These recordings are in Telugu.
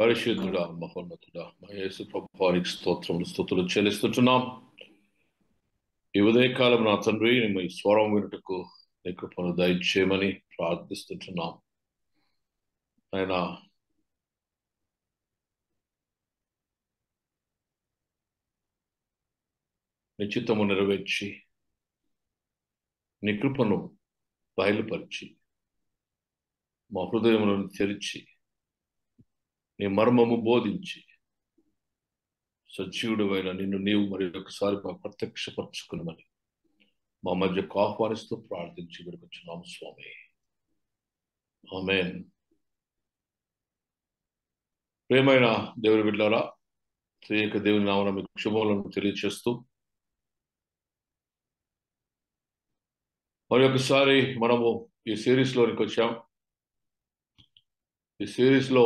పరిశుద్ధుడా మహోన్నతుడా మా యేసు ప్రభువానికి స్తుతులు చెల్లిస్తున్నాం. ఈ ఉదయకాలం నా తండ్రి మీ స్వరం వినుటకు నీ కృపను దయచేయమని ప్రార్థిస్తున్నాం. ఆయన నీ చిత్తము నెరవేర్చి నీ కృపను బయలుపరిచి మా హృదయములను తెరిచి నీ మర్మము బోధించి సజీవుడైన నిన్ను నీవు మరి ఒకసారి ప్రత్యక్షపరచుకున్నామని మా మధ్యకు ఆహ్వానిస్తూ ప్రార్థించి విడుకొచ్చున్నాం స్వామి. ఆమేన్. ప్రియమైన దేవుని బిడ్డలారా, త్రియేక దేవుని నామమున మీకు శుభములను తెలియచేస్తూ మరి ఒకసారి మనము ఈ సిరీస్లోనికి వచ్చాం. ఈ సిరీస్లో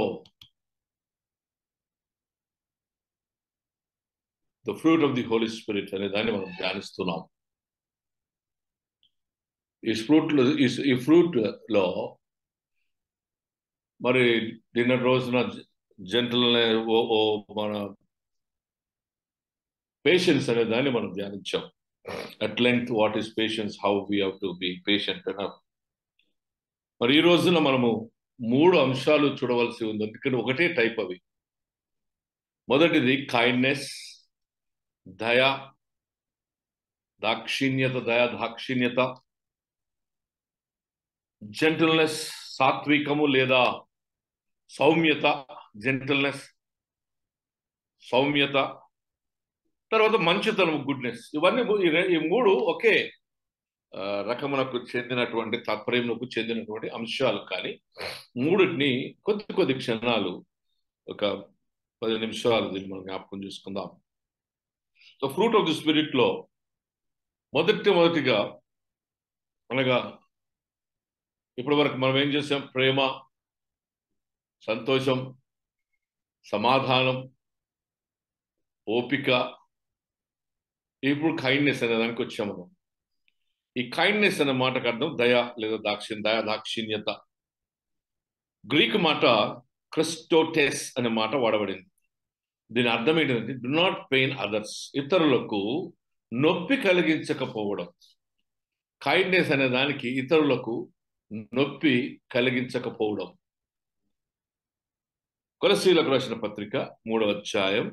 the fruit of the Holy Spirit అనే దాన్ని మనం ధ్యానిస్తున్నాం. ఈ ఫ్రూట్ లో మరి నిన్న రోజున మన పేషెన్స్ అనే దాన్ని మనం ధ్యానించాం. At length what is patience, how we have to be patient enough. మరి ఈ రోజున మనము 3 అంశాలు చూడవలసి ఉంది, ఎందుకంటే ఒకటే టైప్ అవి. మొదటిది కైండ్నెస్, దయ, దాక్షిణ్యత, జెంటిల్నెస్, సాత్వికము లేదా సౌమ్యత, జెంటిల్నెస్, సౌమ్యత, తర్వాత మంచితనం, గుడ్నెస్. ఇవన్నీ ఈ 3 ఒకే రకమునకు చెందినటువంటి తాత్పర్యమునకు చెందినటువంటి అంశాలు. కానీ 3టిని కొద్ది క్షణాలు, ఒక 10 నిమిషాలు దీన్ని మనం జ్ఞాపకం చేసుకుందాం. So fruit of the spirit లో మొదటిగా అనగా ఇప్పటి వరకు మనం ఏం చేసాం? ప్రేమ, సంతోషం, సమాధానం, ఓపిక. ఇప్పుడు కైండ్నెస్ అనే దానికి వచ్చాం మనం. ఈ కైండ్నెస్ అనే మాటకు అర్థం దయ లేదా దాక్షిణ్యత. గ్రీక్ మాట క్రిస్టోటెస్ అనే మాట వాడబడింది. దీని అర్థం ఏంటంటే డు నాట్ పెయిన్ అదర్స్, ఇతరులకు నొప్పి కలిగించకపోవడం. కైండ్నెస్ అనే దానికి ఇతరులకు నొప్పి కలిగించకపోవడం. కొలస్సీలకు రాసిన పత్రిక 3వ అధ్యాయం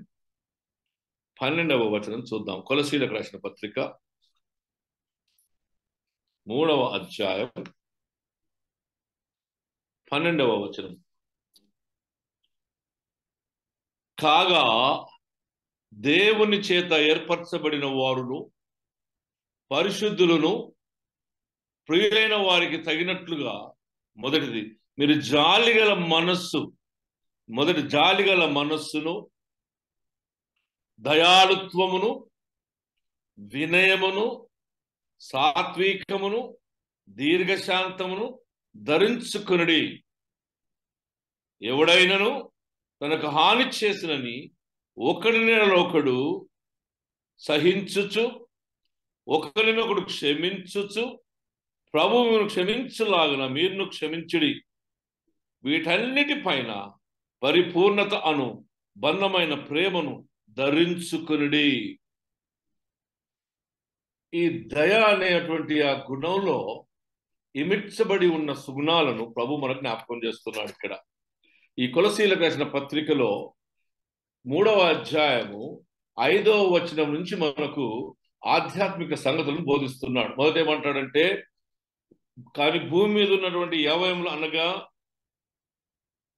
12వ వచనం చూద్దాం. కొలస్సీలకు రాసిన పత్రిక 3వ అధ్యాయం 12వ వచనం. కాగా దేవుని చేత ఏర్పరచబడిన వారును పరిశుద్ధులను ప్రియులైన వారికి తగినట్లుగా మొదటిది మీరు జాలిగల మనస్సును, దయాళుత్వమును, వినయమును, సాత్వికమును, దీర్ఘశాంతమును ధరించుకొనుడి. ఎవడైనను తనకు హాని చేసినని ఒకడినొకడు సహించుచు, ఒకరినొకడు క్షమించుచు, ప్రభువును క్షమించులాగున మీరును క్షమించుడి. వీటన్నిటి పైన పరిపూర్ణత అను బంధమైన ప్రేమను ధరించుకొనుడి. ఈ దయ అనేటువంటి ఆ గుణంలో ఇమిడ్చబడి ఉన్న సుగుణాలను ప్రభు మనకు జ్ఞాపకం చేస్తున్నాడు. ఇక్కడ ఈ కొలస్సీలకు రాసిన పత్రికలో 3వ అధ్యాయము 5వ వచనం నుంచి మనకు ఆధ్యాత్మిక సంగతులను బోధిస్తున్నాడు. మొదట ఏమంటాడంటే, కానీ భూమి మీద ఉన్నటువంటి యవయములు అనగా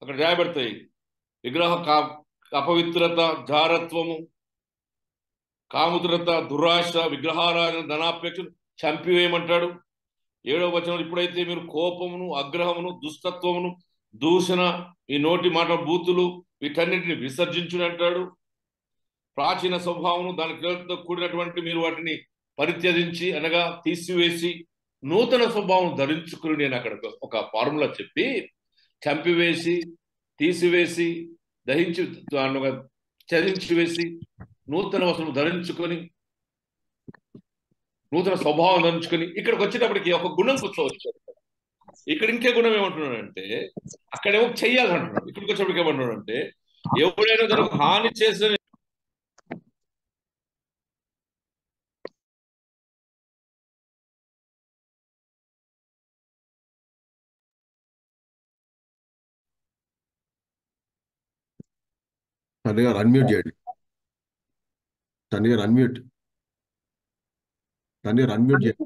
అక్కడ రాయబడతాయి విగ్రహ అపవిత్రత, జారత్వము, కాముద్రత, దురాశ, విగ్రహారాధన, ధనాపేక్షను చంపివేయమంటాడు. 7వ వచనం, ఇప్పుడైతే మీరు కోపమును, అగ్రహమును, దుష్టత్వమును, దూషణ, ఈ నోటి మాట బూతులు వీటన్నిటిని విసర్జించుని అంటాడు. ప్రాచీన స్వభావము దాని క్రియలతో కూడినటువంటి మీరు వాటిని పరిత్యజించి అనగా తీసివేసి నూతన స్వభావం ధరించుకుని, నేను అక్కడ ఒక ఫార్ములా చెప్పి చంపివేసి, తీసివేసి, దహించి, చదించివేసి నూతన వస్త్రం ధరించుకొని, నూతన స్వభావం ధరించుకొని ఇక్కడికి వచ్చేటప్పటికి ఒక గుణం కూర్చోవచ్చు. ఇక్కడ ఇంకే గుణం ఏమంటున్నాడంటే, అక్కడేమో చెయ్యాలంటున్నాడు. ఇక్కడికి వచ్చేప్పటికి ఏమంటున్నాడంటే ఎవడైనా తనకు హాని చేసిన తండ్రి గారు అన్మ్యూట్ చేయండి. తండ్రి గారు అన్మ్యూట్. తండ్రి గారు అన్మ్యూట్ చేయండి.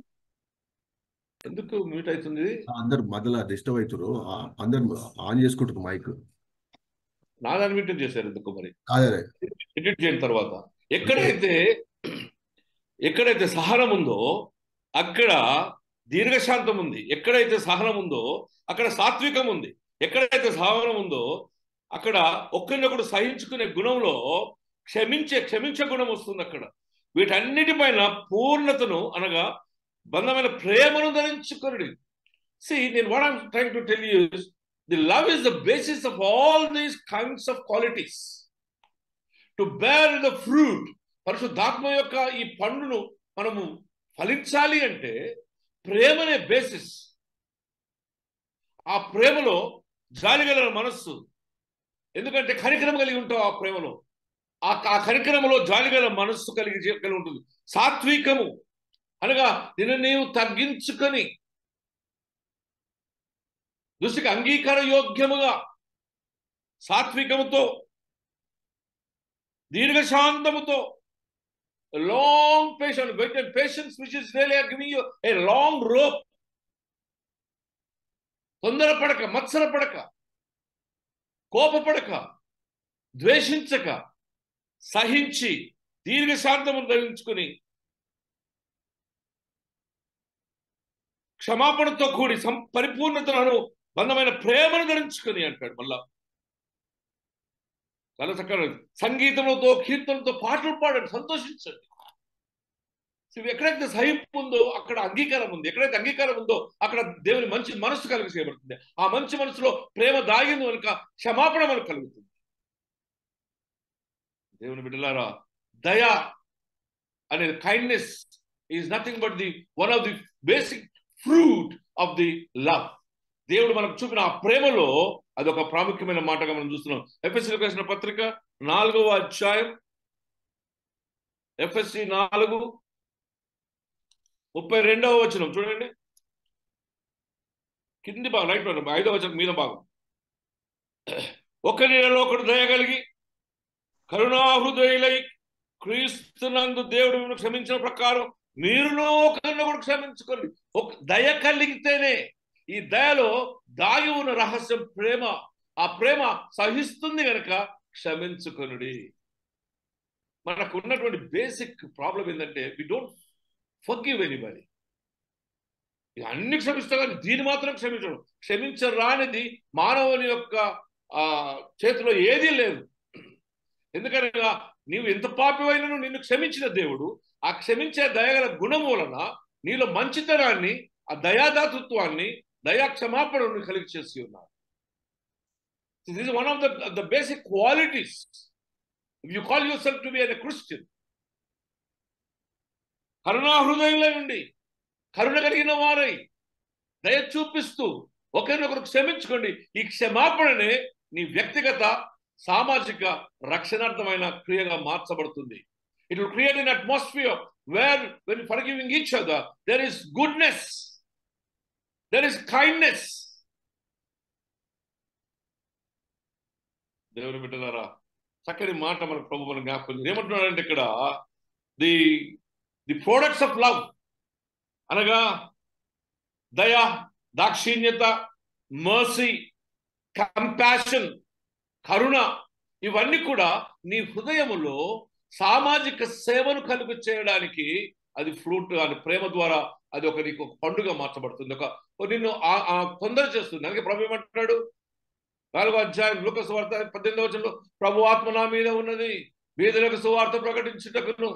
ఎందుకు మ్యూట్ అవుతుంది? అందరు మధ్యలో డిస్టర్బ్ అవుతారు. అందరు ఆన్ చేసుకుంటారు మైక్. నాది అన్మ్యూట్ చేశారు ఎందుకు మరి? అదే ఎడిట్ చేసిన తర్వాత అంటే ఎక్కడైతే సహనం ఉందో అక్కడ దీర్ఘశాంతం ఉంది. ఎక్కడైతే సహనం ఉందో అక్కడ సాత్వికం ఉంది. ఎక్కడైతే సహనం ఉందో అక్కడ ఒకరినొకడు సహించుకునే గుణంలో క్షమించే గుణం వస్తుంది. అక్కడ వీటన్నిటిపైన పూర్ణతను అనగా బంధమైన ప్రేమను ధరించుకుని. నేను what I'm trying to tell you is the love is the basis of all these kinds of qualities to bear the fruit. పరిశుద్ధాత్మ యొక్క ఈ పండును మనము ఫలించాలి అంటే ప్రేమనే బేసిస్. ఆ ప్రేమలో జాలిగల మనస్సు, ఎందుకంటే కనికరం కలిగి ఉంటావు ఆ ప్రేమలో. ఆ కనికరములో జాలిగల మనస్సు కలిగి ఉంటుంది. సాత్వికము అనగా నిన్ను నీవు తగ్గించుకొని దృష్టికి అంగీకార యోగ్యముగా సాత్వికముతో దీర్ఘశాంతముతో long patience, wait and patience which is really giving you a long rope. తొందరపడక, మత్సరపడక, కోపపడక, ద్వేషించక, సహించి దీర్ఘశాంతము ధరించుకుని క్షమాపణతో కూడి పరిపూర్ణతను బంధమైన ప్రేమను ధరించుకుని అంటాడు. మళ్ళా చాలా చక్కగా సంగీతములతో కీర్తనతో పాటలు పాడండి, సంతోషించండి. ఎక్కడైతే సహింపు ఉందో అక్కడ అంగీకారం ఉంది. ఎక్కడైతే అంగీకారం ఉందో అక్కడ దేవుని మంచి మనస్సు కలిగి చేయబడుతుంది. ఆ మంచి మనసులో ప్రేమ దాగింది కనుక క్షమాపణ మనకు కలుగుతుంది. దేవుని బిడ్డలారా, దయ అనేది kindness is nothing but the one of the basic fruit of the love. దేవుడు మనకు చూపిన ఆ ప్రేమలో అదొక ప్రాముఖ్యమైన మాటగా మనం చూస్తున్నాం. ఎఫ్ఎస్సీలకు రాసిన పత్రిక 4వ అధ్యాయం, ఎఫ్ఎస్సీ 4:32 వచనం చూడండి. కింది భాగం రైట్ 5వ వచనం మీద భాగం. ఒకరిలో ఒకడు దయగలిగి కరుణాహృదయులై క్రీస్తునందు దేవుడు మిమ్మల్ని క్షమించిన ప్రకారం మీరును ఒకరినొకడు క్షమించుకోండి. దయ కలిగితేనే, ఈ దయలో దాగి ఉన్న రహస్యం ప్రేమ. ఆ ప్రేమ సహిస్తుంది గనక క్షమించుకొనుడి. మనకు ఉన్నటువంటి బేసిక్ ప్రాబ్లం ఏంటంటే వి డోంట్ ఫర్గివ్ ఎనీబడీ. అన్ని క్షమిస్తా కానీ దీన్ని మాత్రం క్షమించడం, క్షమించరానిది మానవుని యొక్క చేతిలో ఏదీ లేదు. ఎందుకనగా నీవు ఎంత పాపివైనను నిన్ను క్షమించిన దేవుడు ఆ క్షమించే దయగల గుణం వలన నీలో మంచితనాన్ని, ఆ దయాదాతృత్వాన్ని, దయా క్షమాపణను కలిగి చేసి ఉన్నారు. This is one of the basic qualities if you call yourself to be a Christian. కరుణా హృదయంలో ఉండి కరుణ కలిగిన వారై దయ చూపిస్తూ ఒకరినొకరు క్షమించుకోండి. ఈ క్షమాపణనే నీ వ్యక్తిగత సామాజిక రక్షణార్థమైన క్రియగా మార్చబడుతుంది. It will create an atmosphere where when forgiving each other there is goodness, there is kindness. దేవుని బిడ్డలారా, చక్కని మాట మన ప్రభు మన జ్ఞాపకం ఏమంటున్నాడంటే ఇక్కడ ది ప్రొడక్ట్స్ ఆఫ్ లవ్ అనగా దయ, దాక్షిణ్యత, మర్సీ, కంపాషన్, కరుణ, ఇవన్నీ కూడా నీ హృదయములో సామాజిక సేవను కలుగు చేయడానికి అది ఫ్రూట్, అది ప్రేమ ద్వారా అది నీకు ఒక పండుగ మార్చబడుతుంది. నిన్ను కొందరు చేస్తుంది. అందుకే ప్రభు ఏమంటున్నాడు 4వ అధ్యాయం లూకా సువార్త 18వ వచనంలో, ప్రభు ఆత్మ నా మీద ఉన్నది, బీదలకు సువార్త ప్రకటించుటకును,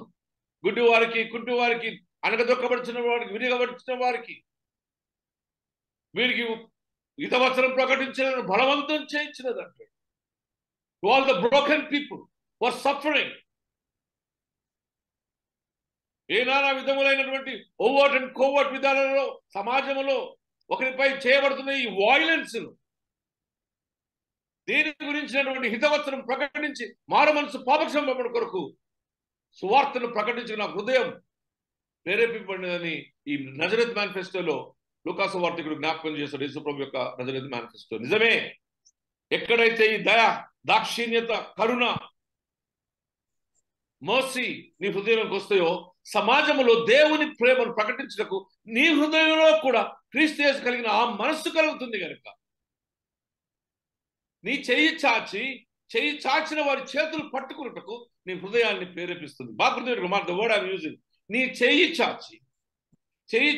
గుడ్డి వారికి, కుంటి వారికి, అనగదొక్కబడిచిన వారికి, విరిగబడిచిన వారికి, వీరికి హితవచనం ప్రకటించిన బలవంతం చేయించినది అంటే to all the broken people who are suffering. ఏ నానా విధములైనటువంటి ఓవర్ట్ అండ్ కోవర్ట్ విధానంలో సమాజంలో ఒకరిపై చేయబడుతున్న ఈ వాయిలెన్స్, దీని గురించినటువంటి హితవచనం ప్రకటించి మారు మనసు పాపక్షమాపణ కొరకు సువార్తను ప్రకటించిన నా హృదయం ప్రేరేపింపబడినదని ఈ నజరేత్ మేనిఫెస్టోలో లూకాసు వార్తికుడు జ్ఞాపకం చేస్తాడు. యేసుప్రభు యొక్క నజరేత్ మేనిఫెస్టో నిజమే. ఎక్కడైతే ఈ దయ, దాక్షిణ్యత, కరుణ, మర్సీ నీ హృదయంలోకి వస్తాయో సమాజంలో దేవుని ప్రేమను ప్రకటించటకు నీ హృదయంలో కూడా క్రీస్తు యేసు కలిగిన ఆ మనస్సు కలుగుతుంది కనుక నీ చెయ్యి చాచిన వారి చేతులు పట్టుకున్నటకు నీ హృదయాన్ని ప్రేరేపిస్తుంది. బాగా గుర్తుపెట్టుకో మాట, the word I am using. నీ చెయ్యి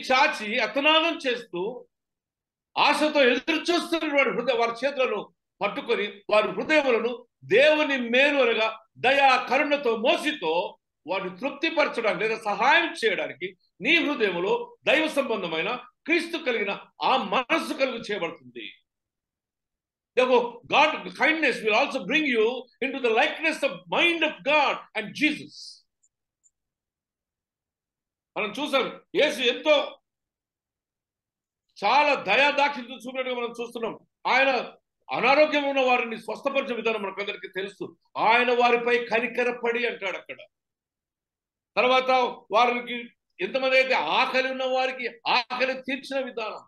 చాచి అతనాదం చేస్తూ ఆశతో ఎదురు చూస్తున్న వారి చేతులను పట్టుకొని వారి హృదయములను దేవుని మేలు అనగా దయా, కరుణతో, మోసితో వారిని తృప్తిపరచడానికి లేదా సహాయం చేయడానికి నీ హృదయంలో దైవ సంబంధమైన క్రీస్తు కలిగిన ఆ మనస్సు కలుగు చేయబడుతుంది. Therefore, God kindness will also bring you into the likeness of mind of God and Jesus. మనం చూసాం యేసు ఎంతో చాలా దయాదాక్షిణ్యం చూపినట్టుగా మనం చూస్తున్నాం. ఆయన అనారోగ్యం ఉన్న వారిని స్వస్థపరిచే విధానం మనకందరికీ తెలుసు. ఆయన వారిపై కనికరపడి అంటాడు అక్కడ. తర్వాత వారికి ఎంతమంది అయితే ఆకలి ఉన్న వారికి ఆకలి తీర్చిన విధానం,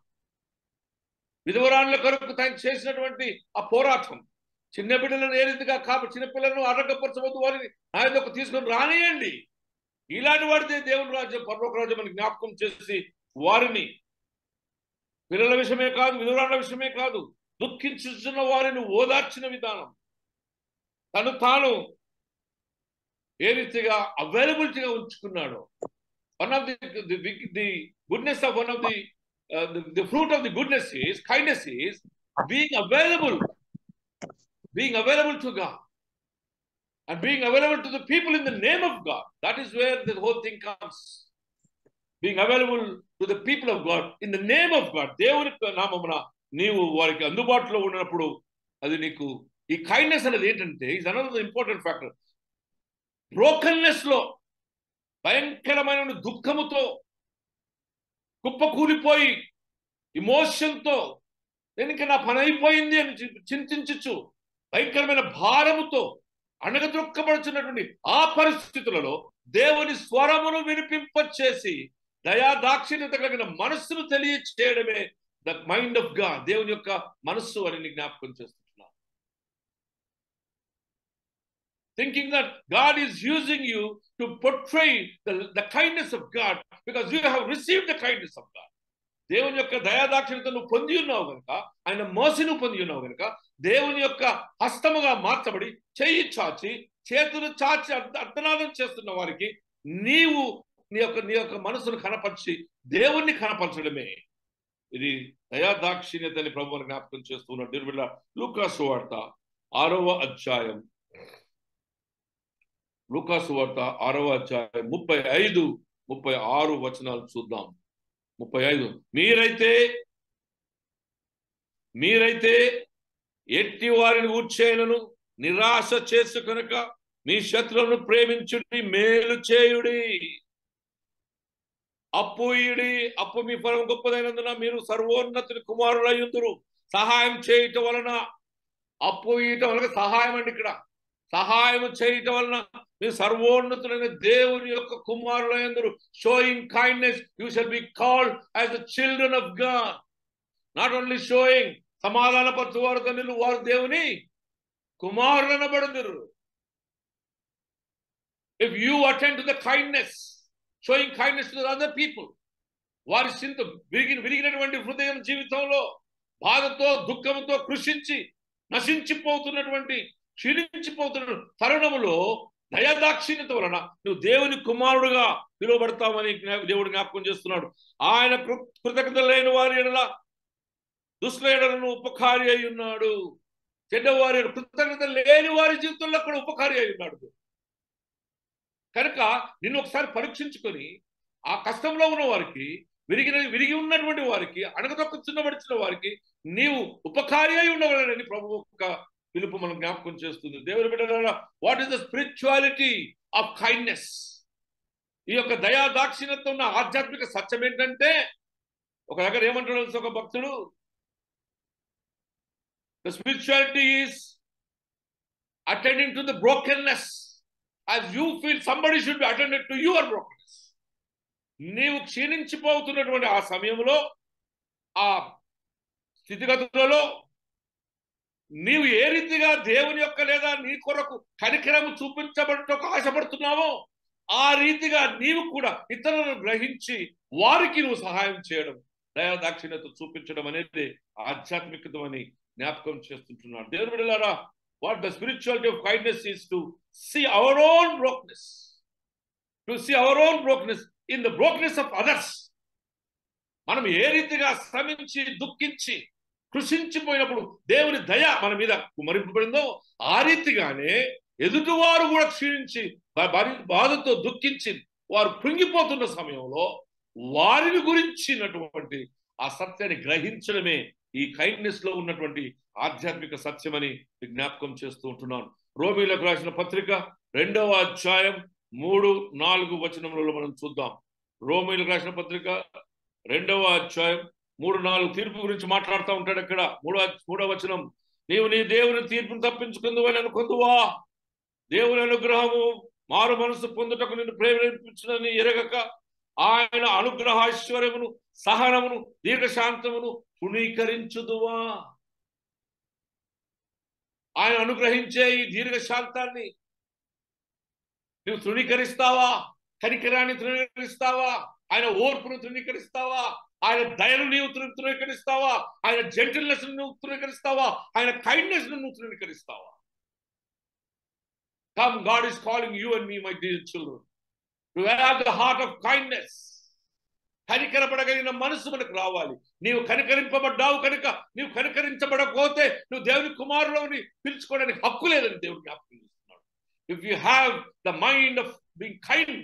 విధవరాళ్ళ కొరకు ఆయన చేసినటువంటి ఆ పోరాటం, చిన్న బిడ్డలను ఏ రీతిగా చిన్నపిల్లలను ఆటంకపరచవద్దు, వారిని ఆయన తీసుకొని రానియండి. ఇలాంటి వాడితే దేవుని రాజ్యం, పరలోక రాజ్యం అని జ్ఞాపకం చేసి వారిని పిల్లల విషయమే కాదు, విధవరాళ్ళ విషయమే కాదు, దుఃఖించుతున్న వారిని ఓదార్చిన విధానం, తను తాను ఏ రీతిగా అవైలబిలిటీగా ఉంచుకున్నాడు. One of the goodness of the fruit of the goodness is kindness is being available to God and being available to the people in the name of God. That is where the whole thing comes. Being available to the people of God in the name of God. దేవుని నామమున నీవు వారికి అందుబాటులో ఉన్నప్పుడు అది నీకు ఈ కైండ్నెస్ అనేది ఏంటంటే is another important factor. Brokenness లో భయంకరమైన దుఃఖముతో కుప్పకూలిపోయి ఇమోషన్తో నేను నా పని అయిపోయింది అని చింతించచ్చు, భయంకరమైన భారముతో అణగద్రొక్కబడుచున్నటువంటి ఆ పరిస్థితులలో దేవుని స్వరమును వినిపింపచేసి దయా దాక్షిణ్యత కలిగిన మనస్సును తెలియచేయడమే ద మైండ్ ఆఫ్ గాడ్, దేవుని యొక్క మనస్సు అని జ్ఞాపకం చేస్తున్నా. Thinking that God is using you to portray the kindness of God because you have received the kindness of God. దేవుని యొక్క దయాదాక్షిణ్యతను పొంది ఉన్నావు కనుక, ఆయన మోసిను పొంది ఉన్నావు కనుక దేవుని యొక్క హస్తముగా మార్చబడి చెయ్యి చాచి చేతులు చాచి అర్థనాదం చేస్తున్న వారికి నీవు నీ యొక్క మనసును కనపరిచి దేవుణ్ణి కనపరచడమే ఇది దయాదాక్షిణ్యత అని ప్రభువుని జ్ఞాపకం చేస్తున్న దేవుని లూకాసు వార్త 6వ అధ్యాయం 35-36 వచనాలు చూద్దాం. 35 మీరైతే ఎట్టి వారిని ఊడ్చేయనను నిరాశ చేసు కనుక మీ శత్రువులను ప్రేమించుడి, మేలు చేయుడి, అప్పు ఇడి, అప్పు మీ ఫలం గొప్పదైనందున మీరు సర్వోన్నతుని కుమారులయ్యుందురు. సహాయం చేయటం వలన, అప్పు ఇయటం వలన సహాయం అండి, ఇక్కడ సహాయం చేయటం వలన మీరు సర్వోన్నతులైన దేవుని యొక్క కుమారులైనందురు. Showing kindness you shall be called as the children of God. Not only showing, సమాధానపరచువారు తండ్రులు, వారు దేవుని కుమారులు అనబడుదురు. If you attend to the kindness, showing kindness to the other people, వారి చింత విరిగినటువంటి హృదయం జీవితంలో బాధతో దుఃఖంతో కృషించి నశించిపోతున్నటువంటి క్షీణించిపోతున్న తరుణములో దయాదాక్షిణ్యత వలన నువ్వు దేవుని కుమారుడుగా పిలువబడతామని దేవుడు జ్ఞాపకం చేస్తున్నాడు. ఆయన కృతజ్ఞత లేని వారి ఎడల దుష్టుల ఎడలను ఉపకారి అయి ఉన్నాడు. చెడ్డవారి కృతజ్ఞత లేని వారి జీవితంలో కూడా ఉపకారి అయి ఉన్నాడు. కనుక నిన్ను ఒకసారి పరీక్షించుకొని ఆ కష్టంలో ఉన్న వారికి, విరిగి ఉన్నటువంటి వారికి, అణగదొక్కుచున్నబడిచిన వారికి నీవు ఉపకారి అయి ఉండవాలని ప్రభు యొక్క పిలుపు మనం జ్ఞాపకం చేస్తుంది. దేవుని బిడ్డలారా, what is the spirituality of kindness? ఈ యొక్క దయా దాక్షిణ్యత ఉన్న ఆధ్యాత్మిక సత్యం ఏంటంటే, ఒక దగ్గర ఏమంటాడు ఒక భక్తుడు, The spirituality is attending to the brokenness. As you feel somebody should be attended to your brokenness. నీవు క్షీణించిపోతున్నటువంటి ఆ సమయంలో, ఆ స్థితిగతులలో నీవు ఏ రీతిగా దేవుని యొక్క లేదా నీ కొరకు కనికరము చూపించబడటకు ఆశపడుతున్నావో ఆ రీతిగా నీవు కూడా ఇతరులను గ్రహించి వారికి నువ్వు సహాయం చేయడం, దయాదాక్షిణ్యత చూపించడం అనేది ఆధ్యాత్మికతమని జ్ఞాపకం చేస్తుంటున్నాడు. దేవుని బిడ్డలారా, what the spirituality of kindness is to see our own brokenness, in the brokenness of others. మనం ఏ రీతిగా శ్రమించి దుఃఖించి కృషించిపోయినప్పుడు దేవుని దయ మన మీద కుమరింపబడిందో ఆ రీతిగానే ఎదుటివారు కూడా క్షీణించి బాధతో దుఃఖించి వారు కృంగిపోతున్న సమయంలో వారిని గురించినటువంటి ఆ సత్యాన్ని గ్రహించడమే ఈ కైండ్నెస్ లో ఉన్నటువంటి ఆధ్యాత్మిక సత్యమని జ్ఞాపకం చేస్తూ ఉంటున్నాను. రోమీలకు రాసిన పత్రిక 2వ అధ్యాయం 3-4 వచనములలో మనం చూద్దాం. రోమీలకు రాసిన పత్రిక 2వ అధ్యాయం 3-4 తీర్పు గురించి మాట్లాడుతూ ఉంటాడు. ఇక్కడ 3వ వచనం, నీవు నీ దేవుని తీర్పును తప్పించుకుందువు అని అనుకుందువా? దేవుని అనుగ్రహము మారు మనసు పొందుటకు నిన్ను ప్రేరేపించునని ఎరగక ఆయన అనుగ్రహ ఐశ్వర్యమును సహనమును దీర్ఘశాంతమును తృణీకరించుదువా? ఆయన అనుగ్రహించే ఈ దీర్ఘశాంతాన్ని నువ్వు తృణీకరిస్తావా? కనికరాన్ని తృణీకరిస్తావా? ఆయన ఓర్పును తృణీకరిస్తావా? ఆయన దయను నీవు తృణీకరిస్తావా? ఆయన జెంటిల్నెస్ నువ్వు తృణీకరిస్తావా? ఆయన కైండ్నెస్ నువ్వు తృణీకరిస్తావా? Come, God is calling you and me, my dear children, to have the heart of kindness. కనికరపడగలిగిన మనసు మనకు రావాలి. నీవు కనికరింపబడ్డావు కనుక నీవు కనికరించబడకపోతే నువ్వు దేవుని కుమారులని పిలుచుకోవడానికి హక్కు లేదని దేవుడు జ్ఞాపకం చేస్తున్నాడు. If you have the mind of being kind,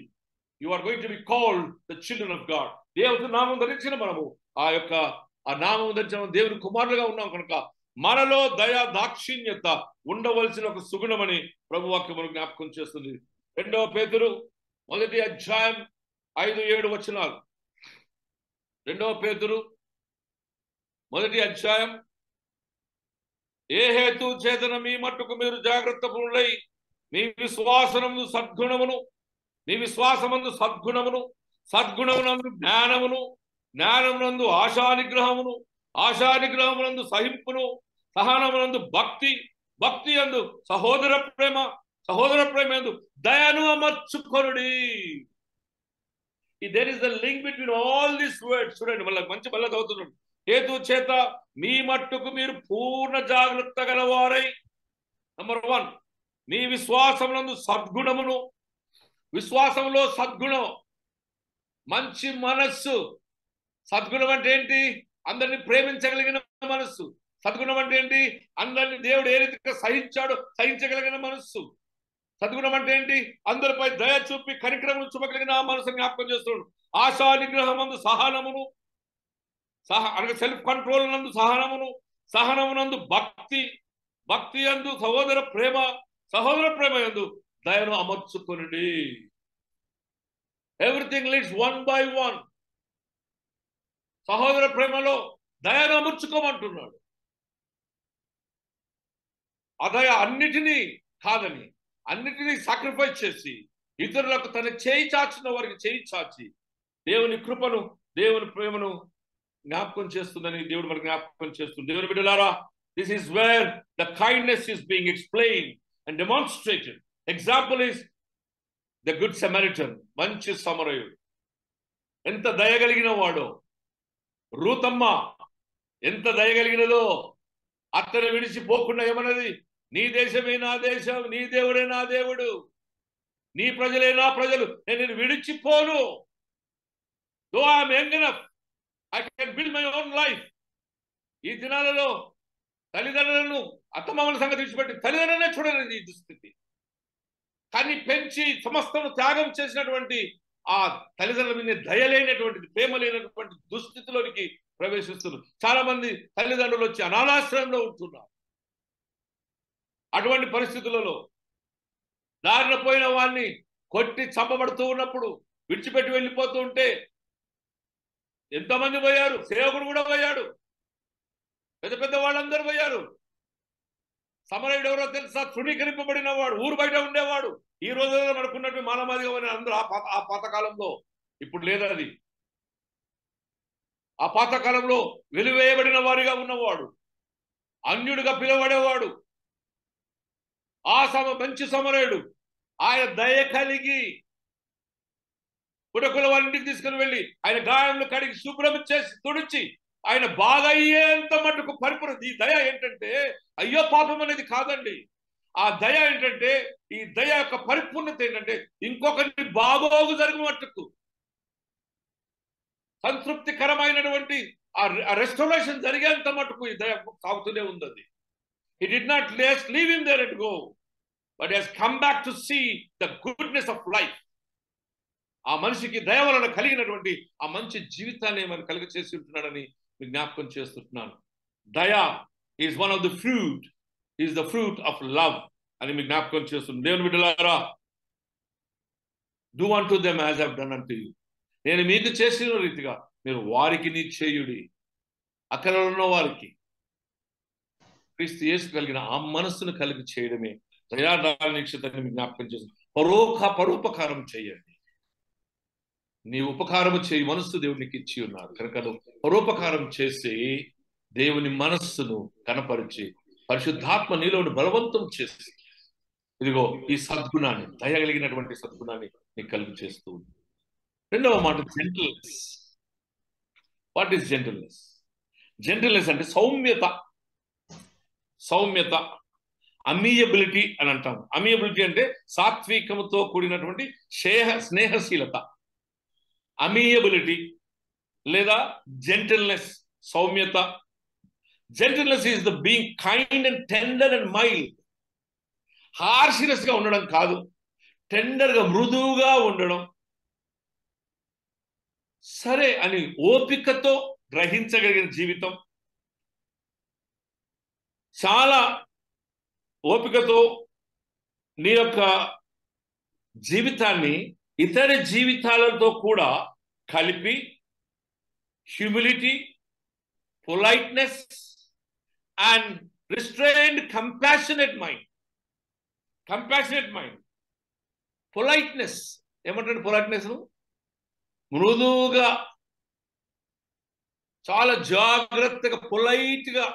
you are going to be called the children of God. దేవుని నామం ధరించిన మనము ఆ నామం ధరించిన దేవుని కుమారులుగా ఉన్నాం కనుక మనలో దయా దాక్షిణ్యత ఉండవలసిన ఒక సుగుణమని ప్రభువాక్యం మనకు జ్ఞాపకం చేస్తుంది. 2వ పేతురు 1వ అధ్యాయం 5-7 వచనాలు. 2వ పేతురు 1వ అధ్యాయం, ఏ హేతు చేతన మీ మట్టుకు మీరు జాగ్రత్త పరులై మీ విశ్వాసమందు సద్గుణమును, సద్గుణమునందు జ్ఞానమును, జ్ఞానమునందు ఆశానిగ్రహమును, ఆశానిగ్రహమునందు సహింపును, సహనమునందు భక్తి, భక్తి యందు సహోదర ప్రేమ, సహోదర ప్రేమ యందు దయను అమర్చుకొనుడి. There is the link between all these words. చూడండి, మళ్ళీ మంచి మళ్ళీ చదువుతున్నాడు. హేతు చేత మీ మట్టుకు మీరు పూర్ణ జాగ్రత్త గలవారై, నంబర్ 1, మీ విశ్వాసమునందు సద్గుణమును, విశ్వాసంలో సద్గుణం, మంచి మనస్సు. సద్గుణం అంటే ఏంటి? అందరినీ ప్రేమించగలిగిన మనస్సు. సద్గుణం అంటే ఏంటి? అందరినీ దేవుడు ఏ రీతిగా సహించాడో సహించగలిగిన మనస్సు. సద్గుణం అంటే ఏంటి? అందరిపై దయ చూపి కనికరమును చూపగలిగిన ఆ మనసును జ్ఞాపకం చేస్తున్నాడు. ఆశా నిగ్రహమందు సహనమును, అనగా సెల్ఫ్ కంట్రోల్ నందు సహనమును, సహనమునందు భక్తి, భక్తి యందు సహోదర ప్రేమ, సహోదర ప్రేమ యందు దయను అమర్చుకొనుడి. Everything leads 1 by 1. సహోదర ప్రేమలో దయను అమర్చుకోమంటున్నాడు. ఆ దయ అన్నిటినీ కాదని, అన్నిటినీ సాక్రిఫైస్ చేసి ఇతరులకు తన చేయి చాచిన వారికి చేయి చాచి దేవుని కృపను, దేవుని ప్రేమను జ్ఞాపకం చేస్తుందని దేవుడు మనకు జ్ఞాపకం చేస్తుంది. దేవుని బిడ్డలారా, this is where the kindness is being explained and demonstrated. Example is the good Samaritan, మంచి సమరయుడు. ఎంత దయగలిగిన వాడో. రూతమ్మ ఎంత దయగలిగినదో. అత్తను విడిచిపోకుండా ఏమన్నది? నీ దేశమే నా దేశం, నీ దేవుడే నా దేవుడు, నీ ప్రజలే నా ప్రజలు, నేను విడిచిపోను. Though I'm young enough, I can build my own life. ఈ దినాలలో తల్లిదండ్రులను, అత్తమామల సంగతి విడిచిపెట్టి తల్లిదండ్రులనే చూడలేదు ఈ దుస్థితి. కానీ పెంచి సమస్తను త్యాగం చేసినటువంటి ఆ తల్లిదండ్రుల మీద దయలేనటువంటి, ప్రేమ లేనటువంటి దుస్థితిలోనికి ప్రవేశిస్తున్నారు. చాలా మంది తల్లిదండ్రులు వచ్చి అనాథాశ్రయంలో ఉంటున్నారు. అటువంటి పరిస్థితులలో దారిన పోయిన వాడిని కొట్టి చంపబడుతూ ఉన్నప్పుడు విడిచిపెట్టి వెళ్ళిపోతూ ఉంటే ఎంతమంది పోయారు? సేవకుడు కూడా పోయాడు, పెద్ద పెద్ద వాళ్ళందరూ పోయారు. సమరయుడు ఎవరో తెలుసా? తృణీకరింపబడిన వాడు, ఊరు బయట ఉండేవాడు. ఈ రోజుల్లో మనకున్నట్టు మానవాదిగా అందరూ ఆ పాతకాలంలో, ఇప్పుడు లేదు అది. ఆ పాతకాలంలో వెలివేయబడిన వారిగా ఉన్నవాడు, అన్యుడిగా పిలువబడేవాడు. మంచి సమరయుడు. ఆయన దయ కలిగి పుడకుల వారి ఇంటికి తీసుకుని వెళ్ళి ఆయన గాయములు కడిగి శుభ్రం చేసి తుడిచి ఆయన బాగా అయ్యేంత మటుకు పరిపూర్ణ. ఈ దయ ఏంటంటే అయ్యో పాపం అనేది కాదండి. ఆ దయ ఏంటంటే, ఈ దయ యొక్క పరిపూర్ణత ఏంటంటే ఇంకొకరిని బాగోగు జరిగిన మట్టుకు సంతృప్తికరమైనటువంటి ఆ రెస్టోరేషన్ జరిగేంత మటుకు ఈ దయ సాగుతూనే ఉంది. He did not leave him there and go, but has come back to see the goodness of life. ఆ మనిషికి దయ వలన కలిగినటువంటి ఆ మంచి జీవితాన్ని మనం కలిగ చేసి ఉంటున్నాడని మీకు జ్ఞాపకం చేస్తున్నాను. దయ is one of the fruit, is the fruit of love అని మీకు జ్ఞాపకం చేస్తున్నాను. దేవుని బిడ్డలారా, do unto them as I have done unto you. నేను మీకు చేసిన రీతిగా మీరు వారికి నీ చేయుడి. అక్కడ ఉన్న వారికి క్రీస్తు యేసు కలిగిన ఆ మనస్సును కలిగి చేయడమే దయాదాక్షితని మీకు జ్ఞాపకం చేస్తుంది. పరోపకారం చేయండి. నీ ఉపకారము చేయి మనస్సు దేవునికి ఇచ్చి ఉన్నారు కనుక పరోపకారం చేసి దేవుని మనస్సును కనపరిచి పరిశుద్ధాత్మ నీలోని బలవంతం చేసి ఇదిగో ఈ సద్గుణాన్ని, దయగలిగినటువంటి సద్గుణాన్ని నీకు కలిగి చేస్తూ ఉంది. రెండవ మాట gentleness. What is gentleness? Gentleness అంటే సౌమ్యత. సౌమ్యత, అమియబిలిటీ అని అంటాం. అమియబిలిటీ అంటే సాత్వికముతో కూడినటువంటి స్నేహశీలత. అమియబిలిటీ లేదా జెంటిల్నెస్, సౌమ్యత. Gentleness is the being kind and tender and mild. Harshness గా ఉండడం కాదు, టెండర్ గా మృదువుగా ఉండడం. సరే అని ఓపికతో గ్రహించగలిగిన జీవితం, చాలా ఓపికతో నీ యొక్క జీవితాన్ని ఇతర జీవితాలతో కూడా కలిపి humility, politeness and restrained compassionate mind. Compassionate mind, politeness. ఏమంటాడు పొలైట్నెస్? మృదువుగా, చాలా జాగ్రత్తగా, పొలైట్గా,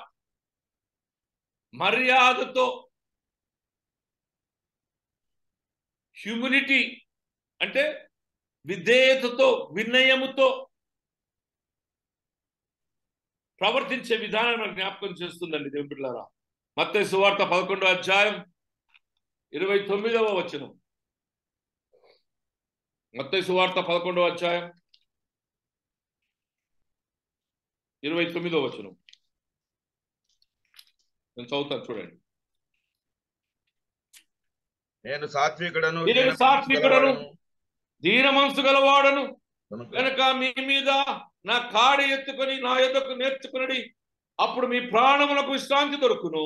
మర్యాదతో. హ్యూమిలిటీ అంటే విధేయతతో, వినయముతో ప్రవర్తించే విధానం నాకు జ్ఞాపకం చేస్తుందండి దేవుని బిడ్డలారా. మత్తయి సువార్త 11వ అధ్యాయం 29వ వచనం. మత్తయి సువార్త 11వ అధ్యాయం 29వ వచనం నేను చదువుతాను, చూడండి. నేను సాత్వికుడను, దీన మనసు గలవాడను కనుక మీ మీద నా కాడి ఎత్తుకొని నా యొద్దకు నేర్చుకుని అప్పుడు మీ ప్రాణములకు విశ్రాంతి దొరుకును.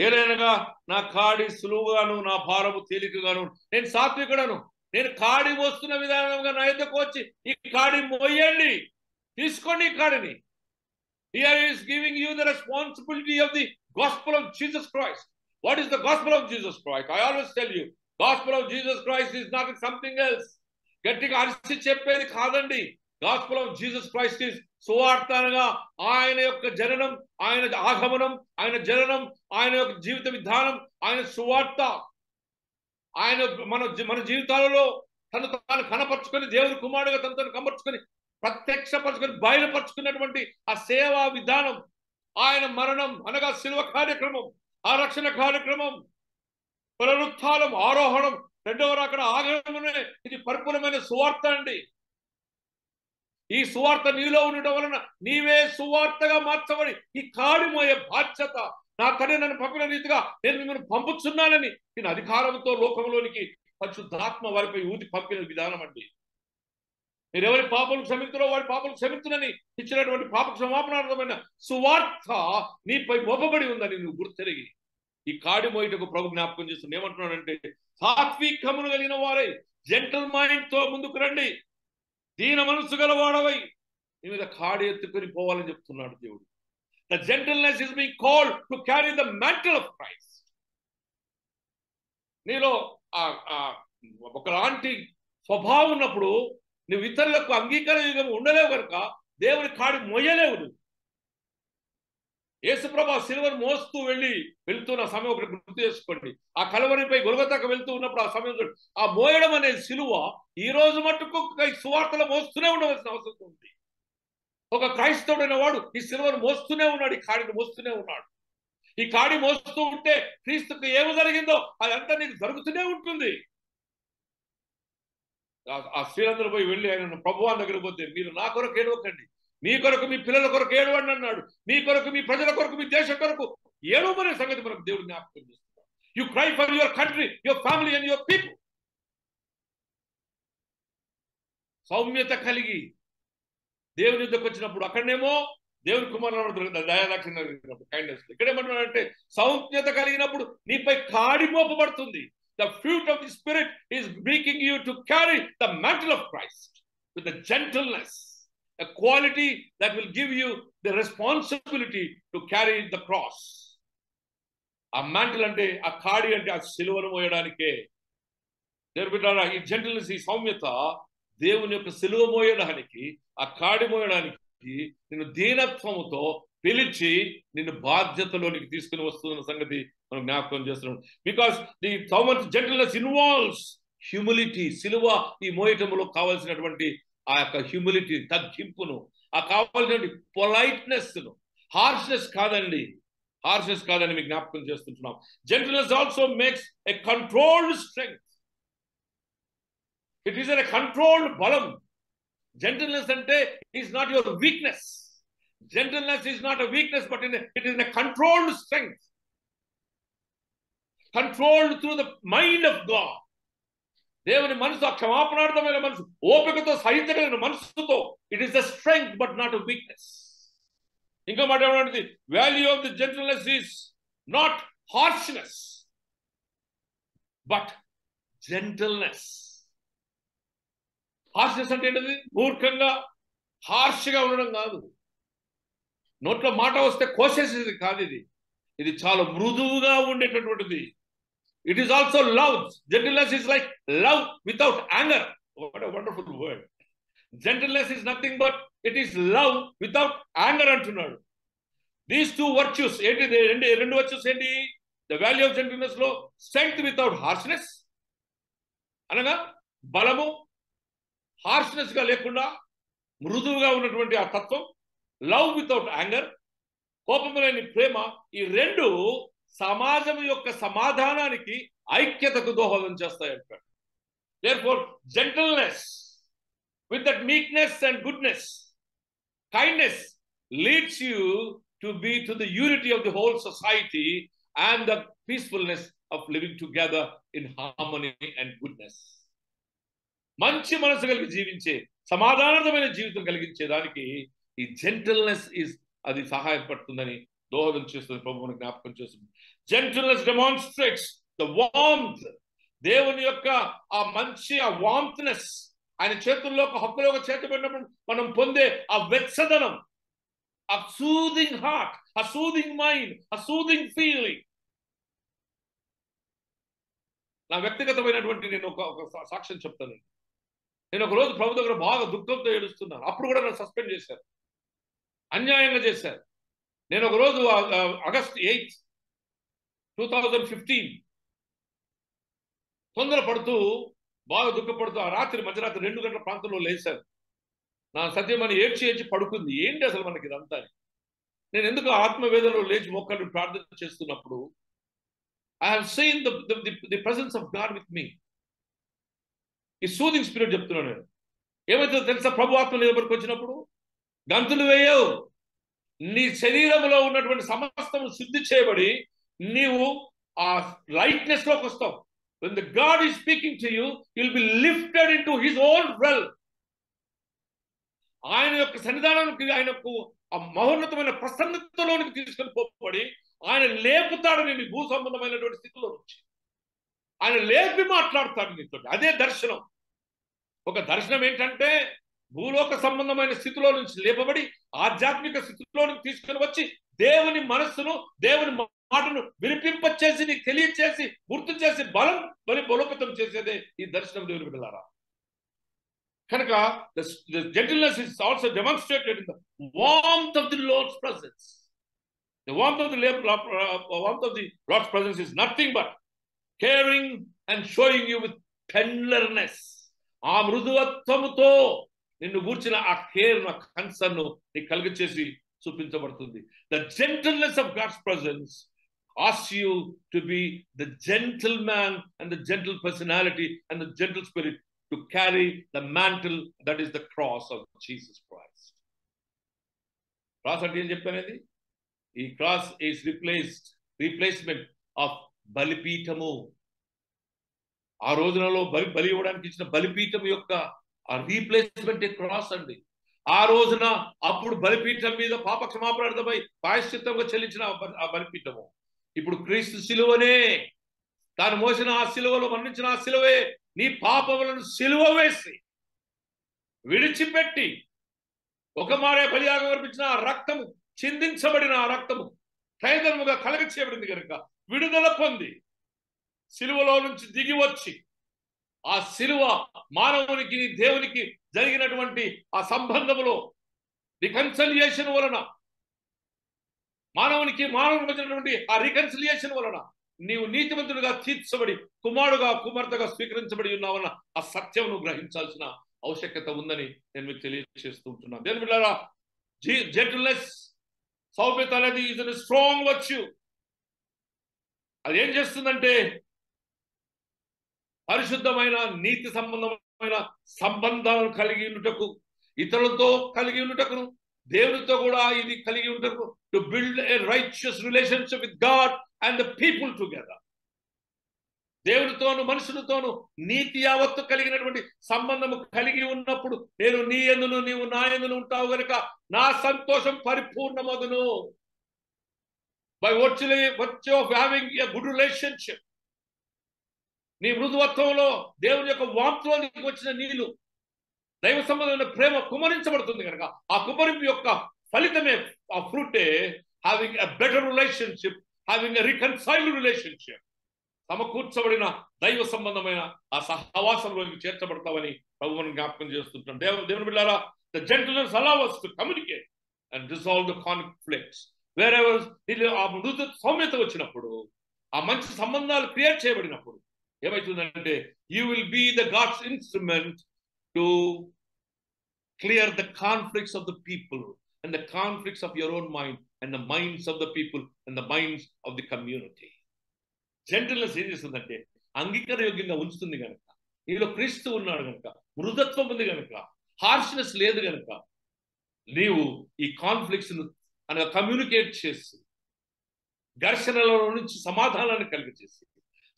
ఏలైనగా నా కాడి సులువుగాను నా భారము తేలికగాను. నేను సాత్వికుడను, నేను కాడి మోస్తున్న విధానంగా నా యొద్దకు వచ్చి ఈ కాడి మోయండి, తీసుకోండి ఈ కాడిని. Here he is giving you the responsibility of the gospel of Jesus Christ. What is the gospel of Jesus Christ? I always tell you, gospel of Jesus Christ is not something else. గట్టిగా అరిచి చెప్పేది కాదండి. Gospel of Jesus Christ is సువార్త అనగా ఆయన యొక్క జననం, ఆయన ఆగమనం, ఆయన జననం, ఆయన యొక్క జీవిత విధానం, ఆయన సువార్త. ఆయన మన జీవితాలలో తను తాను కనపరుచుకొని, దేవుని కుమారుడుగా తను కనపరుచుకొని, ప్రత్యక్షపరుచుకొని, బయలుపరుచుకున్నటువంటి ఆ సేవా విధానం, ఆయన మరణం అనగా శిలువ కార్యక్రమం, ఆ రక్షణ కార్యక్రమం, పునరుత్థానం, ఆరోహణం, రెండవ రాకడ, ఆగమనమే ఇది పరిపూర్ణమైన సువార్త అండి. ఈ సువార్త నీలో ఉండటం వలన నీవే సువార్తగా మార్చబడి ఈ కాడి మోయే బాధ్యత, నా తండ్రి నన్ను పంపిన రీతిగా నేను మిమ్మల్ని పంపుతున్నానని నేను అధికారంతో లోకంలోనికి పరిశుద్ధాత్మ వారిపై ఊది పంపిన విధానం అండి. మీరు ఎవరి పాపలు క్షమించులో వారి పాపలు క్షమించునని ఇచ్చినటువంటి పాప క్షమాపణార్థమైన సువార్త నీపై మోపబడి ఉందని నువ్వు గుర్తెరిగి ఈ కాడి మోయటకు ప్రభు జ్ఞాపకం చేస్తుంది. ఏమంటున్నాడంటే, సాత్వికమును కలిగిన వారై, జెంటల్ మైండ్ తో ముందుకు రండి, దీన మనసు గలవాడవై నీ మీద కాడి ఎత్తుకొని పోవాలని చెప్తున్నాడు దేవుడు. The gentleness is being called to carry the mantle of Christ. నీలో ఒకలాంటి స్వభావం ఉన్నప్పుడు నువ్వు ఇతరులకు అంగీకారం ఉండలేవు కనుక దేవుని కాడి మొయ్యలేవు. నువ్వు యేసుప్రభు సిలువను మోస్తూ వెళ్తున్న సమయం ఒకటి గుర్తు చేసుకోండి. ఆ కలవరిపై గొల్గొతాకు వెళ్తూ ఉన్నప్పుడు ఆ సమయం ఆ మోయడం అనే సిలువ ఈ రోజు మట్టుకు సువార్తలో మోస్తూనే ఉండవలసిన అవసరం ఉంది. ఒక క్రైస్తవుడైన వాడు ఈ సిలువను మోస్తూనే ఉన్నాడు, ఈ కాడిని మోస్తూనే ఉన్నాడు. ఈ కాడి మోస్తూ ఉంటే క్రీస్తుకు ఏమి జరిగిందో అదంతా నీకు జరుగుతూనే ఉంటుంది. ఆ స్త్రీలందరూ పోయి వెళ్ళి ఆయన ప్రభువాని దగ్గరికి పోతే, మీరు నా కొరకు ఏడవకండి, మీ కొరకు మీ పిల్లల కొరకు ఏడవండి అన్నాడు. మీ కొరకు, మీ ప్రజల కొరకు, మీ దేశం కొరకు ఏడవమనే సంగతి మనకు దేవుడు జ్ఞాపకం చేస్తున్నాడు. You cry for your country, your family and your people. సౌమ్యత కలిగి దేవుని యుద్ధకు వచ్చినప్పుడు అక్కడనేమో దేవుని కుమారుడు దయాదాక్షిణ్యం కలిగినప్పుడు కైండ్నెస్. ఇక్కడేమంటున్నాడంటే సౌమ్యత కలిగినప్పుడు నీపై కాడి మోపబడుతుంది. The fruit of the Spirit is making you to carry the mantle of Christ with the gentleness, a quality that will give you the responsibility to carry the cross. ఆ mantle అంటే, ఆ కాడి అంటే ఆ సిలువను మోయడానికే. దేవుని బిడ్డలారా, ఈ జెంటిల్నెస్, ఈ సౌమ్యత దేవుని యొక్క సిలువ మోయడానికి, ఆ కాడి మోయడానికి నిన్ను దీనత్వముతో పిలిచి నిన్ను బాధ్యతలోనికి తీసుకుని వస్తున్న సంగతి మనం జ్ఞాపకం చేస్తున్నాం. Because the gentleness involves humility. సిలువ ఈ మోయటంలో కావాల్సినటువంటి ఆ యొక్క హ్యూమిలిటీ, తగ్గింపును, ఆ కావాల్సినటువంటి పొలైట్నెస్ ను, హార్ష్నెస్ కాదండి, హార్ష్నెస్ కాదని మీకు జ్ఞాపకం చేస్తుంటున్నాం. Gentleness also makes a controlled strength. It is a controlled బలం. Gentleness ante is not your weakness. Gentleness is not a weakness, but it is a controlled strength. Controlled through the mind of God. దేవుని మనసు, ఆ క్షమాపణార్థమైన మనసు, ఓపికతో సహించగలిగిన మనసుతో, it is a strength but not a weakness. ఇంకా మాట ఏమంటుంది, value of the gentleness is not harshness but gentleness. Harshness అంటే ఏంటది? మూర్ఖంగా హార్ష్గా ఉండడం కాదు, నోట్లో మాట వస్తే కోసేసేది కాదు. ఇది చాలా మృదువుగా ఉండేటటువంటిది. It is also love. Gentleness is like love without anger. What a wonderful word. Gentleness is nothing but it is love without anger అంటున్నాడు. దీస్ టూ వర్చ్యూస్ ఏంటి? రెండు వర్చ్యూస్ ఏంటి? ద వాల్యూ ఆఫ్ జెంటిల్నెస్ లో స్ట్రెంగ్త్ వితౌట్ హార్ష్నెస్ అనగా బలము, హార్ష్నెస్ గా లేకుండా మృదువుగా ఉన్నటువంటి ఆ తత్వం. లవ్ వితౌట్ యాంగర్, కోపము లేని ప్రేమ. ఈ రెండు సమాజం యొక్క సమాధానానికి, ఐక్యతకు దోహదం చేస్తాయి అంటాడు. Therefore, gentleness with that meekness and goodness, kindness leads you to be to the unity of the whole society and the peacefulness of living together in harmony and goodness. మంచి మనసు కలిగి జీవించే, సమాధానమైన జీవితం కలిగించే దానికి ఈ జెంటిల్నెస్ అది సహాయపడుతుందని, దోహదం చేస్తుంది. ప్రభువుని జ్ఞాపకం చేస్తుంది. Gentleness demonstrates the warmth. దేవుని యొక్క ఆ మంచి, ఆ వార్మ్త్నెస్, ఆయన చేతుల్లో హక్కులో చేతబడినప్పుడు మనం పొందే ఆ వెచ్చదనం, ఆ సూదింగ్ హార్ట్, ఆ సూదింగ్ మైండ్, ఆ సూదింగ్ ఫీలింగ్. నా వ్యక్తిగతమైనటువంటి నేను ఒక సాక్ష్యం చెప్తాను. నేను ఒక రోజు ప్రభు దగ్గర బాగా దుఃఖంతో ఏడుస్తున్నాను. అప్పుడు కూడా నన్ను సస్పెండ్ చేశారు, అన్యాయంగా చేశారు. నేను ఒక రోజు ఆగస్ట్ 8, 2015 తొందరపడుతూ, బాగా దుఃఖపడుతూ ఆ మధ్యరాత్రి 2 గంటల ప్రాంతంలో లేచాను. నా సత్యమని ఏడ్చి పడుకుంది. ఏంటి అసలు మనకి ఇదంతా? నేను ఎందుకు ఆత్మవేదనలో లేచి మొక్కలు ప్రార్థన చేస్తున్నప్పుడు I have seen the presence of God with me. ఈ సూదింగ్ స్పిరిట్ చెప్తున్నాను నేను. ఏమైతే తెలుసా? ప్రభు ఆత్మ నీ దగ్గరకు వచ్చినప్పుడు గంతులు వేయవు. నీ శరీరంలో ఉన్నటువంటి సమస్తము శుద్ధి చేయబడి నీవు ఆ లైట్నెస్ లోకి వస్తావు. When the God is speaking to you, you'll be lifted into his own realm. ఆయన యొక్క సన్నిధానానికి, ఆయనకు ఆ మహోన్నతమైన ప్రసన్నతలోనికి తీసుకొని పోబడి ఆయన లేపుతాడు నేను భూ సంబంధమైనటువంటి స్థితిలో నుంచి. ఆయన లేపి మాట్లాడతాడు నీతో. అదే దర్శనం. ఒక దర్శనం ఏంటంటే భూలోక సంబంధమైన స్థితిలో నుంచి లేపబడి ఆధ్యాత్మిక స్థితిలోనికి తీసుకొని వచ్చి దేవుని మనస్సును, దేవుని మాటను వినిపింపచేసి, నీకు తెలియచేసి, గుర్తు చేసి, బలం బలోపేతం చేసేదే ఈ దర్శనం దేవుని బిడ్డలారా. కనుక the gentleness is also demonstrated in the warmth of the Lord's presence. The warmth of the Lord's presence is nothing but caring and showing you with tenderness. ఆ మృదువత్వముతో నిన్ను గూర్చిన ఆ కేర్, ఆ కన్సర్న్ నీకు కలిగచేసి చూపించబడుతుంది. The gentleness of God's presence asks you to be the gentleman and the gentle personality and the gentle spirit to carry the mantle that is the cross of Jesus Christ. Cross అంటే ఏం చెప్పానేది? ఈ క్రాస్ ఈస్ రీప్లేస్మెంట్ ఆఫ్ బలిపీఠము. ఆ రోజులలో బలి ఇవ్వడానికి ఇచ్చిన బలిపీఠం యొక్క ఆ రీప్లేస్మెంట్ క్రాస్ అండి. ఆ రోజున అప్పుడు బలిపీఠం మీద పాప క్షమాపణార్థమై ప్రాయశ్చిత్తంగా చెల్లించిన ఆ బలిపీఠము ఇప్పుడు క్రీస్తు శిలువనే, తాను మోసిన ఆ శిలువలో మరణించిన ఆ శిలువే నీ పాపములను శిలువ వేసి విడిచిపెట్టి ఒక మారే బలియాగం అర్పించిన ఆ రక్తము, చిందించబడిన ఆ రక్తము తైదముగా కలగ చేయబడింది కనుక విడుదల పొంది శిలువలో నుంచి దిగి వచ్చి ఆ శిలువ మానవునికి దేవునికి జరిగినటువంటి ఆ సంబంధములో రికన్సిలియేషన్ వలన, మానవునికి వచ్చినటువంటి ఆ రికన్సిలియేషన్ వలన నీవు నీతిమంతుడిగా తీర్చబడి కుమార్తెగా స్వీకరించబడి ఉన్నావన్న ఆ సత్యం నువ్వు గ్రహించాల్సిన ఆవశ్యకత ఉందని నేను మీకు తెలియజేస్తూ ఉంటున్నాను. దేవుని బిడ్డలారా, జెంటిల్నెస్, సౌమ్యత అనేది ఇస్ ఎ స్ట్రాంగ్ వర్చ్యూ. అది ఏం చేస్తుందంటే పరిశుద్ధమైన నీతి సంబంధమైన సంబంధాలను కలిగి ఉండుటకు, ఇతరులతో కలిగి ఉండుటకును, దేవునితో కూడా ఇది కలిగి ఉండుటకు, to build a righteous relationship with God and the people together. దేవునితోను మనుషులతోను నీతి యావత్తు కలిగినటువంటి సంబంధము కలిగి ఉన్నప్పుడు నేను నీ యందును నీవు నా యందును ఉంటావు గనుక నా సంతోషం పరిపూర్ణమగును. By virtue of having a good relationship. నీ మృదువత్వంలో దేవుని యొక్క వాంతులో నీకు వచ్చిన నీళ్లు, దైవ సంబంధమైన ప్రేమ కుమరించబడుతుంది కనుక ఆ కుమరింపు యొక్క ఫలితమే, ఆ ఫ్రూటే having a better relationship, having a reconciled relationship. సమకూర్చబడిన దైవ సంబంధమైన ఆ సహవాసంలోకి చేర్చబడతామని ప్రభు మనం జ్ఞాపకం చేస్తుంటాం. దేవుని బిడ్డలారా, the gentleness allows us to communicate and resolve the conflicts. Wherever ఆ మృదు సౌమ్యత వచ్చినప్పుడు, ఆ మంచి సంబంధాలు క్రియేట్ చేయబడినప్పుడు ఏమవుతుందంటే you will be the God's instrument to clear the conflicts of the people and the conflicts of your own mind and the minds of the people and the minds of the community. Gentleness ఏం చేస్తుందంటే అంగీకార యోగ్యంగా ఉంచుతుంది కనుక, నీలో క్రీస్తు ఉన్నాడు కనుక, మృదత్వం ఉంది కనుక, హార్ష్నెస్ లేదు కనుక నీవు ఈ కాన్ఫ్లిక్ట్స్ అనగా కమ్యూనికేట్ చేసి ఘర్షణల నుంచి సమాధానాన్ని కలిగి చేసి,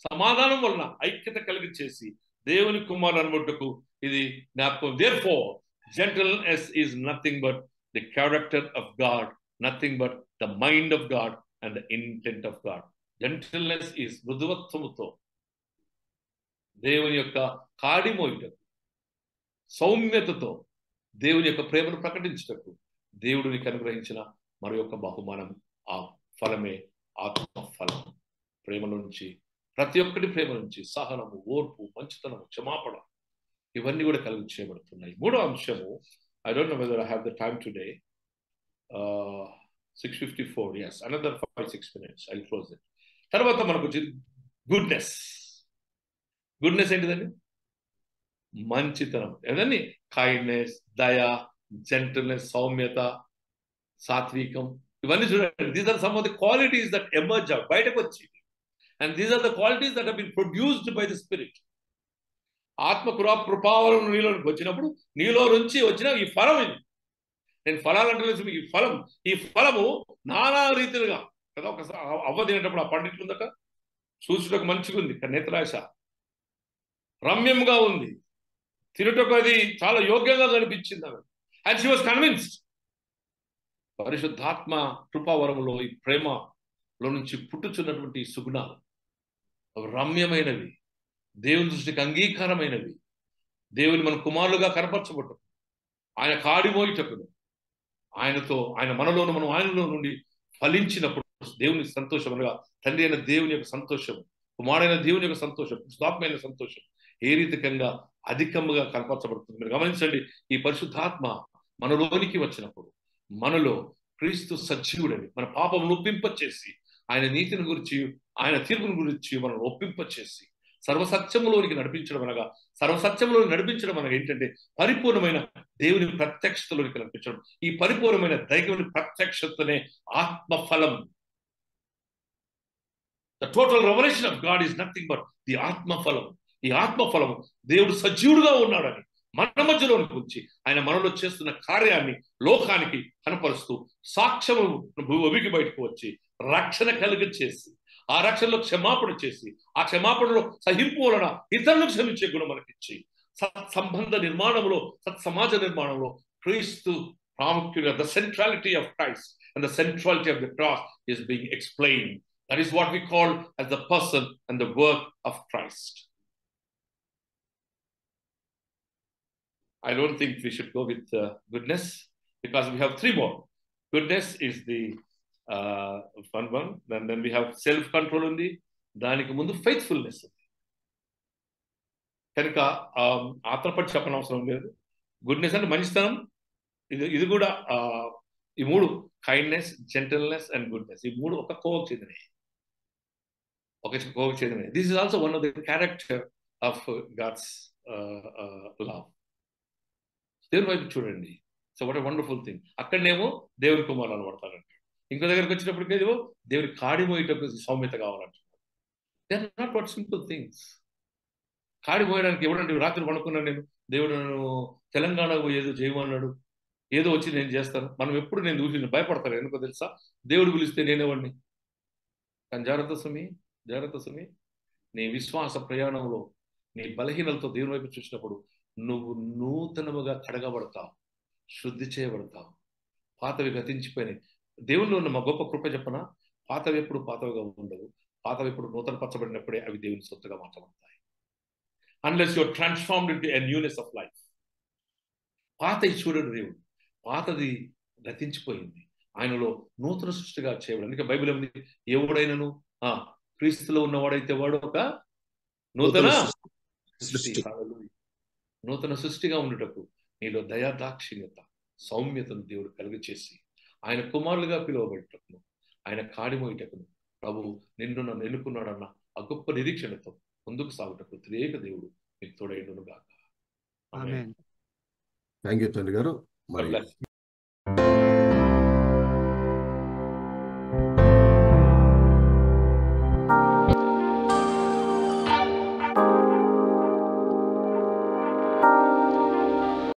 సమాధానం వలన ఐక్యత కలిగి చేసి దేవుని కుమారుని అనుమతుకు ఇది జ్ఞాపకం. Therefore, gentleness is nothing but the character of God, nothing but the mind of God and the intent of God. Gentleness is మృదువత్వముతో దేవుని యొక్క కాడిమోయుటకు, సౌమ్యతతో దేవుని యొక్క ప్రేమను ప్రకటించుటకు దేవుడు నీకు అనుగ్రహించిన మరి యొక్క బహుమానం. ఆ ఫలమే ఆత్మ ఫలం. ప్రేమ నుంచి, ప్రతి ఒక్కటి ప్రేమ నుంచి సహనము, ఓర్పు, మంచితనము, క్షమాపణ ఇవన్నీ కూడా కలిగి చేయబడుతున్నాయి. మూడో అంశము, I don't know whether I have the time today. 6:54, yes, another 5-6 minutes, I'll close it. తర్వాత మనకు గుడ్నెస్. గుడ్నెస్ ఏంటిదండి? మంచితనం. ఏదండి? కైండ్నెస్, దయ, జెంటిల్నెస్, సౌమ్యత, సాత్వికం, ఇవన్నీ చూడండి. These are some of the qualities that emerge out, బయటకు వచ్చి. And these are the qualities that have been produced by the spirit. ఆత్మ కృపావరం నీలోకి వచ్చినప్పుడు నీలో నుంచి వచ్చిన ఈ ఫలం ఇది. నేను ఫలాలంటే ఈ ఫలము నానా రీతిలుగా కదా. ఒకసారి అవ్వ తినేటప్పుడు ఆ పండిట్లు ఉందట, చూసుటకు మంచిగా ఉంది, నేత్రాశ, రమ్యంగా ఉంది, తినటకు అది చాలా యోగ్యంగా కనిపించింది ఆమె. And she was convinced. పరిశుద్ధాత్మ కృపావరములో ఈ ప్రేమలో నుంచి పుట్టుచున్నటువంటి సుగుణాలు రమ్యమైనవి, దేవుని దృష్టికి అంగీకారమైనవి, దేవుని మన కుమారులుగా కనపరచబట్టు, ఆయన కాడిమోయిటకును, ఆయనతో ఆయన మనలోను మనం ఆయనలో నుండి ఫలించినప్పుడు దేవుని సంతోషం అనగా తండ్రి అయిన దేవుని యొక్క సంతోషం కుమారుడైన దేవుని యొక్క సంతోషం, పరిశుద్ధాత్మైన సంతోషం ఏ రీతికంగా అధికముగా కనపరచబడుతుంది. మీరు గమనించండి, ఈ పరిశుద్ధాత్మ మనలోనికి వచ్చినప్పుడు మనలో క్రీస్తు సజీవుడని మన పాపం ఒప్పింపచేసి, ఆయన నీతిని గురించి, ఆయన తీర్పుని గురించి మనం ఒప్పింపచేసి సర్వసత్యములోనికి నడిపించడం అనగా, సర్వసత్యంలో నడిపించడం అనగా ఏంటంటే పరిపూర్ణమైన దేవుని ప్రత్యక్షతలోనికి నడిపించడం. ఈ పరిపూర్ణమైన దేవుని ప్రత్యక్షతనే ఆత్మఫలం. The total revelation of God is nothing but the ఆత్మఫలం. ఈ ఆత్మఫలం దేవుడు సజీవుడుగా ఉన్నాడని మన మధ్యలోని గురించి ఆయన మనలో చేస్తున్న కార్యాన్ని లోకానికి కనపరుస్తూ సాక్ష్యము భూమికి బయటకు వచ్చి రక్షణ కలిగచేసి, ఆ రక్షణలో క్షమాపణ చేసి, ఆ క్షమాపణలో సహింపు వలన ఇతరులకు క్షమించే గుణం మనకిచ్చి సత్సంబంధ నిర్మాణంలో, సత్సమాజ నిర్మాణంలో క్రీస్తు ప్రాముఖ్యంగా the centrality of Christ and the centrality of the cross is being explained. That is what we call as the person and the work of Christ. I don't think we should go with goodness, because we have three more. Goodness is the fun one. Then we have self-control ఉంది. దానికి ముందు faithfulness ఉంది. కనుక ఆత్రపడి చెప్పని అవసరం లేదు. గుడ్నెస్ అంటే మంచితనం. ఇది కూడా ఈ మూడు, కైండ్నెస్, జెంటల్నెస్ అండ్ గుడ్నెస్, ఈ మూడు ఒక కోవకు చెందినవి. This is also one of the character of God's love. దేవుని వైపు చూడండి. So what a wonderful thing. అక్కడనేమో దేవుని కుమారులు పడతారంట, ఇంకో దగ్గరికి వచ్చినప్పటికేమో దేవుని కాడి మోయటకు సౌమ్యత కావాలంటున్నారు. They are not what simple things. కాడి మోయడానికి ఎవడంటే, రాత్రి పడుకున్నాను నేను, దేవుడు నన్ను తెలంగాణకు ఏదో చేయమన్నాడు, ఏదో వచ్చి నేను చేస్తాను. మనం ఎప్పుడు నేను చూసి భయపడతాను. ఎందుకో తెలుసా? దేవుడు పిలిస్తే నేనేవాడిని. కానీ జాగ్రత్త సుమి, జాగ్రత్త సుమి. నీ విశ్వాస ప్రయాణంలో నీ బలహీనలతో దేవుని వైపు చూసినప్పుడు నువ్వు నూతనముగా కడగబడతావు, శుద్ధి చేయబడతావు. పాతవి గతించిపోయినాయి. దేవుళ్ళు ఉన్న మా గొప్ప కృప చెప్పనా, పాతవి ఎప్పుడు పాతవిగా ఉండవు. పాతవి ఎప్పుడు నూతన పరచబడినప్పుడే అవి దేవుని సొత్తుగా మార్చబడతాయి. Unless your transformed into a newness of life. పాతవి చూడడు దేవుడు, పాతది గతించిపోయింది, ఆయనలో నూతన సృష్టిగా చేయబడి. అందుకే బైబిల్ ఏమిటి? ఎవడైనను క్రీస్తులో ఉన్నవాడైతే వాడు ఒక నూతన సృష్టి. నూతన సృష్టిగా ఉండుటకు నీలో దయా దాక్షిణ్యత, సౌమ్యతను దేవుడు కలుగచేసి ఆయన కుమారులుగా పిలువబడటకును, ఆయన కాడిమోయటకును ప్రభువు నిన్ను నన్ను ఎన్నుకున్నాడన్న ఆ గొప్ప నిరీక్షణతో ముందుకు సాగుటకు త్రియేక దేవుడు మీకు తోడైండును గాక. థ్యాంక్ యూ తండ్రి గారు. మరి